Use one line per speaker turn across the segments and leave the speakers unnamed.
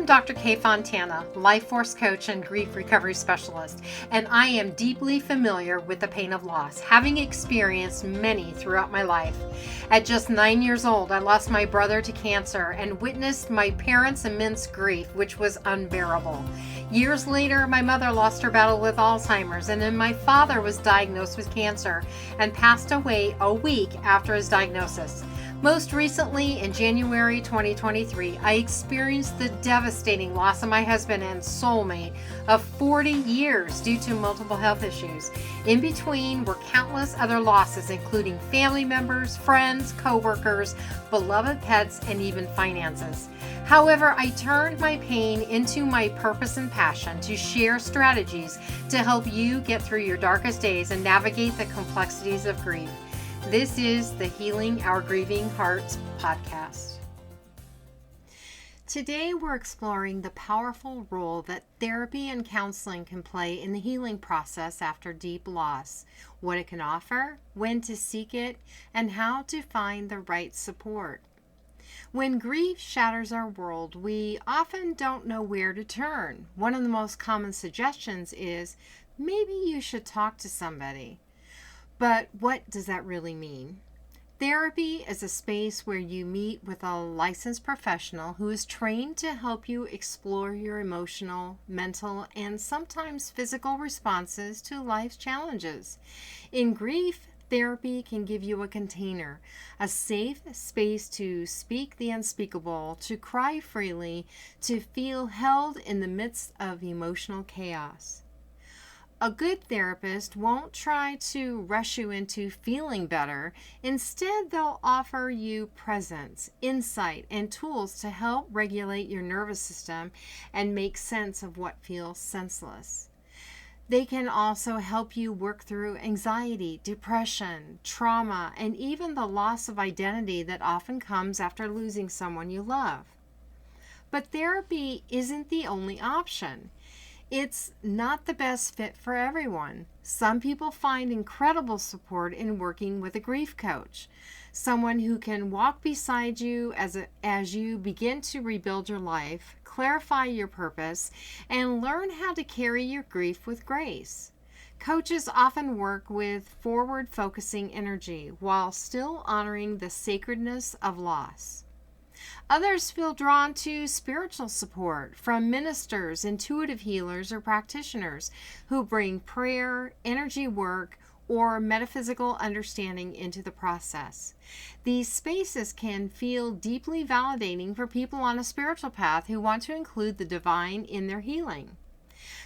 am Dr. Kay Fontana, life force coach and grief recovery specialist, and I am deeply familiar with the pain of loss, having experienced many throughout my life. At just 9 years old, I lost my brother to cancer and witnessed my parents' immense grief, which was unbearable. Years later, my mother lost her battle with Alzheimer's, and then my father was diagnosed with cancer and passed away a week after his diagnosis. Most recently, in January 2023, I experienced the devastating loss of my husband and soulmate of 40 years due to multiple health issues. In between were countless other losses, including family members, friends, co-workers, beloved pets, and even finances. However, I turned my pain into my purpose and passion to share strategies to help you get through your darkest days and navigate the complexities of grief. This is the Healing Our Grieving Hearts podcast. Today we're exploring the powerful role that therapy and counseling can play in the healing process after deep loss, what it can offer, when to seek it, and how to find the right support. When grief shatters our world, we often don't know where to turn. One of the most common suggestions is, maybe you should talk to somebody. But what does that really mean? Therapy is a space where you meet with a licensed professional who is trained to help you explore your emotional, mental, and sometimes physical responses to life's challenges. In grief, therapy can give you a container, a safe space to speak the unspeakable, to cry freely, to feel held in the midst of emotional chaos. A good therapist won't try to rush you into feeling better. Instead, they'll offer you presence, insight, and tools to help regulate your nervous system and make sense of what feels senseless. They can also help you work through anxiety, depression, trauma, and even the loss of identity that often comes after losing someone you love. But therapy isn't the only option. It's not the best fit for everyone. Some people find incredible support in working with a grief coach, someone who can walk beside you as you begin to rebuild your life, clarify your purpose, and learn how to carry your grief with grace. Coaches often work with forward-focusing energy while still honoring the sacredness of loss. Others feel drawn to spiritual support from ministers, intuitive healers, or practitioners who bring prayer, energy work, or metaphysical understanding into the process. These spaces can feel deeply validating for people on a spiritual path who want to include the divine in their healing.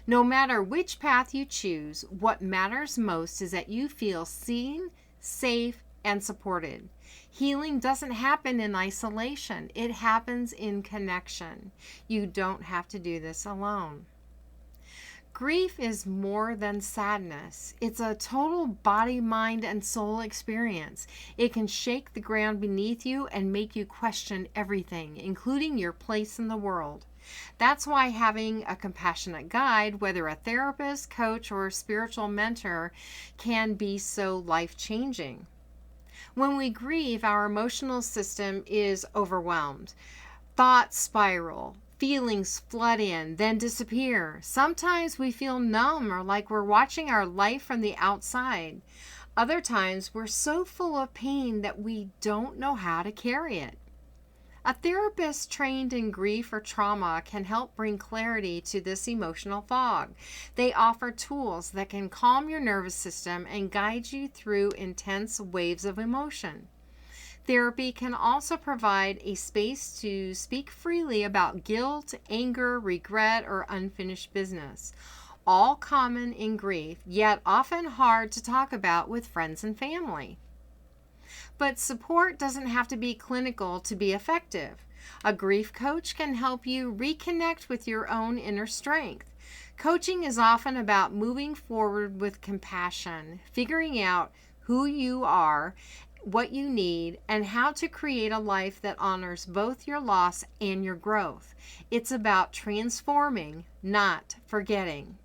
No matter which path you choose, what matters most is that you feel seen, safe, and supported. Healing doesn't happen in isolation. It happens in connection. You don't have to do this alone. Grief is more than sadness. It's a total body, mind, and soul experience. It can shake the ground beneath you and make you question everything, including your place in the world. That's why having a compassionate guide, whether a therapist, coach, or a spiritual mentor, can be so life-changing. When we grieve, our emotional system is overwhelmed. Thoughts spiral, feelings flood in, then disappear. Sometimes we feel numb or like we're watching our life from the outside. Other times we're so full of pain that we don't know how to carry it. A therapist trained in grief or trauma can help bring clarity to this emotional fog. They offer tools that can calm your nervous system and guide you through intense waves of emotion. Therapy can also provide a space to speak freely about guilt, anger, regret, or unfinished business. All common in grief, yet often hard to talk about with friends and family. But support doesn't have to be clinical to be effective. A grief coach can help you reconnect with your own inner strength. Coaching is often about moving forward with compassion, figuring out who you are, what you need, and how to create a life that honors both your loss and your growth. It's about transforming, not forgetting.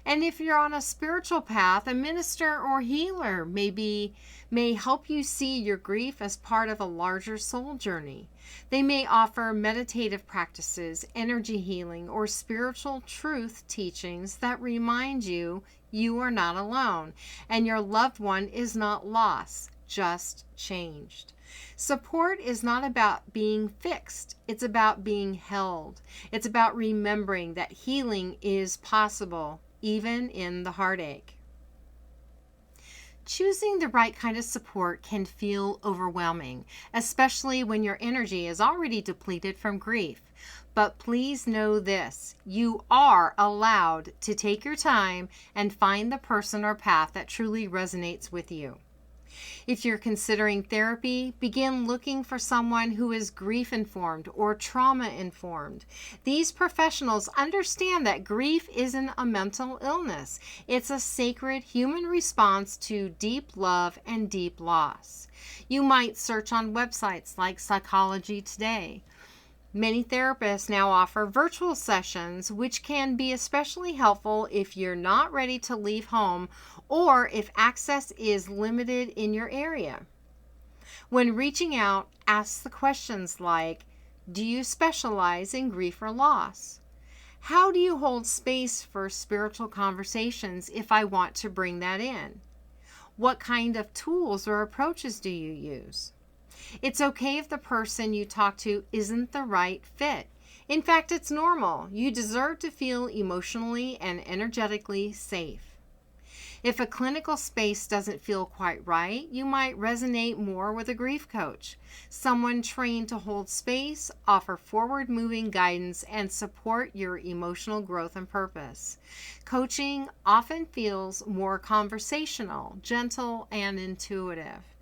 And if you're on a spiritual path, a minister or healer may help you see your grief as part of a larger soul journey. They may offer meditative practices, energy healing, or spiritual truth teachings that remind you you are not alone and your loved one is not lost, just changed. Support is not about being fixed. It's about being held. It's about remembering that healing is possible, even in the heartache. Choosing the right kind of support can feel overwhelming, especially when your energy is already depleted from grief. But please know this: you are allowed to take your time and find the person or path that truly resonates with you. If you're considering therapy, begin looking for someone who is grief-informed or trauma-informed. These professionals understand that grief isn't a mental illness. It's a sacred human response to deep love and deep loss. You might search on websites like Psychology Today. Many therapists now offer virtual sessions, which can be especially helpful if you're not ready to leave home or if access is limited in your area. When reaching out, ask the questions like, do you specialize in grief or loss? How do you hold space for spiritual conversations if I want to bring that in? What kind of tools or approaches do you use? It's okay if the person you talk to isn't the right fit. In fact, it's normal. You deserve to feel emotionally and energetically safe. If a clinical space doesn't feel quite right, you might resonate more with a grief coach, someone trained to hold space, offer forward-moving guidance, and support your emotional growth and purpose. Coaching often feels more conversational, gentle, and intuitive.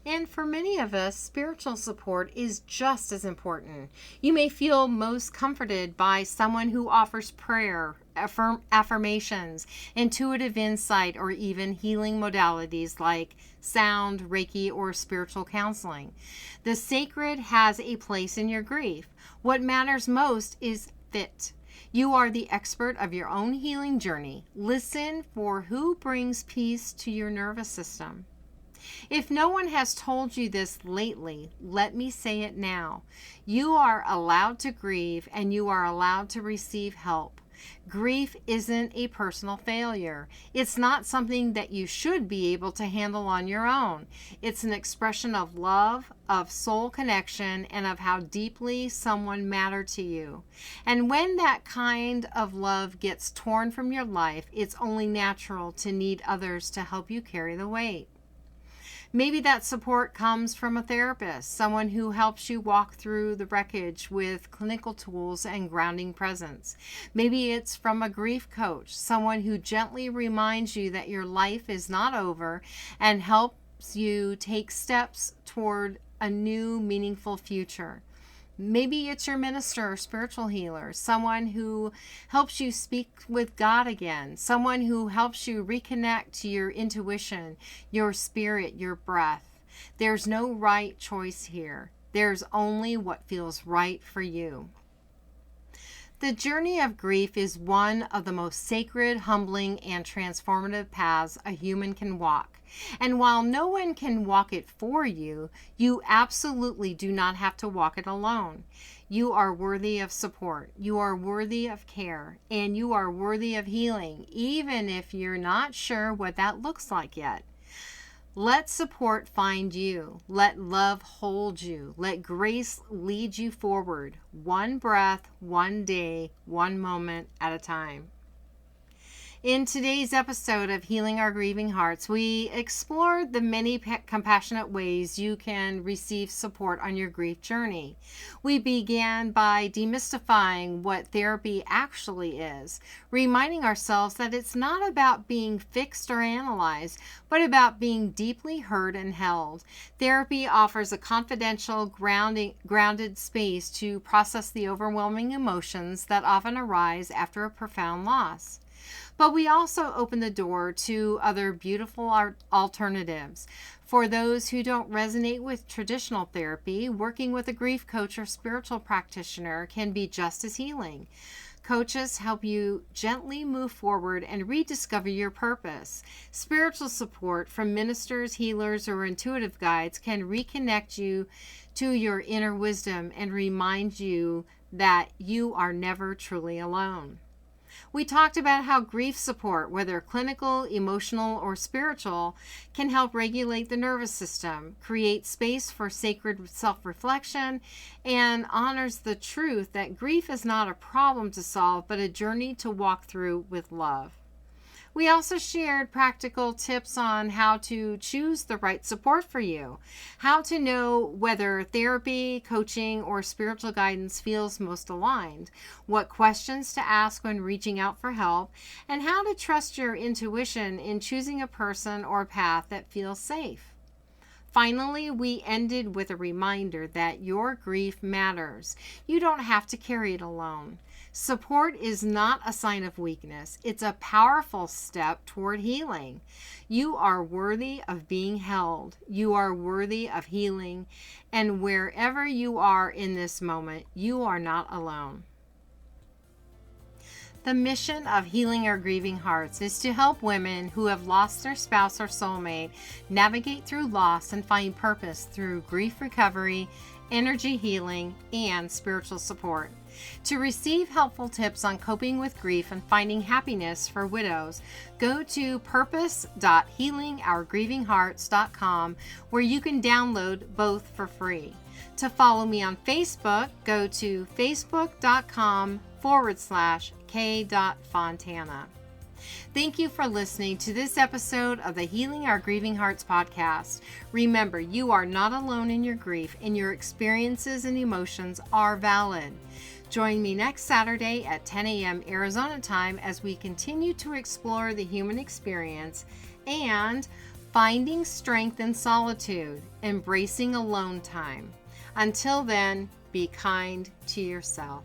And for many of us, spiritual support is just as important. You may feel most comforted by someone who offers prayer, affirmations, intuitive insight, or even healing modalities like sound, Reiki, or spiritual counseling. The sacred has a place in your grief. What matters most is fit. You are the expert of your own healing journey. Listen for who brings peace to your nervous system. If no one has told you this lately, let me say it now. You are allowed to grieve and you are allowed to receive help. Grief isn't a personal failure. It's not something that you should be able to handle on your own. It's an expression of love, of soul connection, and of how deeply someone mattered to you. And when that kind of love gets torn from your life, it's only natural to need others to help you carry the weight. Maybe that support comes from a therapist, someone who helps you walk through the wreckage with clinical tools and grounding presence. Maybe it's from a grief coach, someone who gently reminds you that your life is not over and helps you take steps toward a new, meaningful future. Maybe it's your minister or spiritual healer, someone who helps you speak with God again, someone who helps you reconnect to your intuition, your spirit, your breath. There's no right choice here. There's only what feels right for you. The journey of grief is one of the most sacred, humbling, and transformative paths a human can walk. And while no one can walk it for you, you absolutely do not have to walk it alone. You are worthy of support. You are worthy of care. And you are worthy of healing, even if you're not sure what that looks like yet. Let support find you. Let love hold you. Let grace lead you forward, one breath, one day, one moment at a time. In today's episode of Healing Our Grieving Hearts, we explored the many compassionate ways you can receive support on your grief journey. We began by demystifying what therapy actually is, reminding ourselves that it's not about being fixed or analyzed, but about being deeply heard and held. Therapy offers a confidential, grounded space to process the overwhelming emotions that often arise after a profound loss. But we also open the door to other beautiful alternatives. For those who don't resonate with traditional therapy, working with a grief coach or spiritual practitioner can be just as healing. coaches help you gently move forward and rediscover your purpose. Spiritual support from ministers, healers, or intuitive guides can reconnect you to your inner wisdom and remind you that you are never truly alone. We talked about how grief support, whether clinical, emotional, or spiritual, can help regulate the nervous system, create space for sacred self-reflection, and honors the truth that grief is not a problem to solve, but a journey to walk through with love. We also shared practical tips on how to choose the right support for you, how to know whether therapy, coaching, or spiritual guidance feels most aligned, what questions to ask when reaching out for help, and how to trust your intuition in choosing a person or path that feels safe. Finally, we ended with a reminder that your grief matters. You don't have to carry it alone. Support is not a sign of weakness. It's a powerful step toward healing. You are worthy of being held. You are worthy of healing. And wherever you are in this moment, you are not alone. The mission of Healing Our Grieving Hearts is to help women who have lost their spouse or soulmate navigate through loss and find purpose through grief recovery, energy healing, and spiritual support. To receive helpful tips on coping with grief and finding happiness for widows, go to purpose.healingourgrievinghearts.com, where you can download both for free. To follow me on Facebook, go to facebook.com/k.fontana. Thank you for listening to this episode of the Healing Our Grieving Hearts podcast. Remember, you are not alone in your grief, and your experiences and emotions are valid. Join me next Saturday at 10 a.m. Arizona time as we continue to explore the human experience and finding strength in solitude, embracing alone time. Until then, be kind to yourself.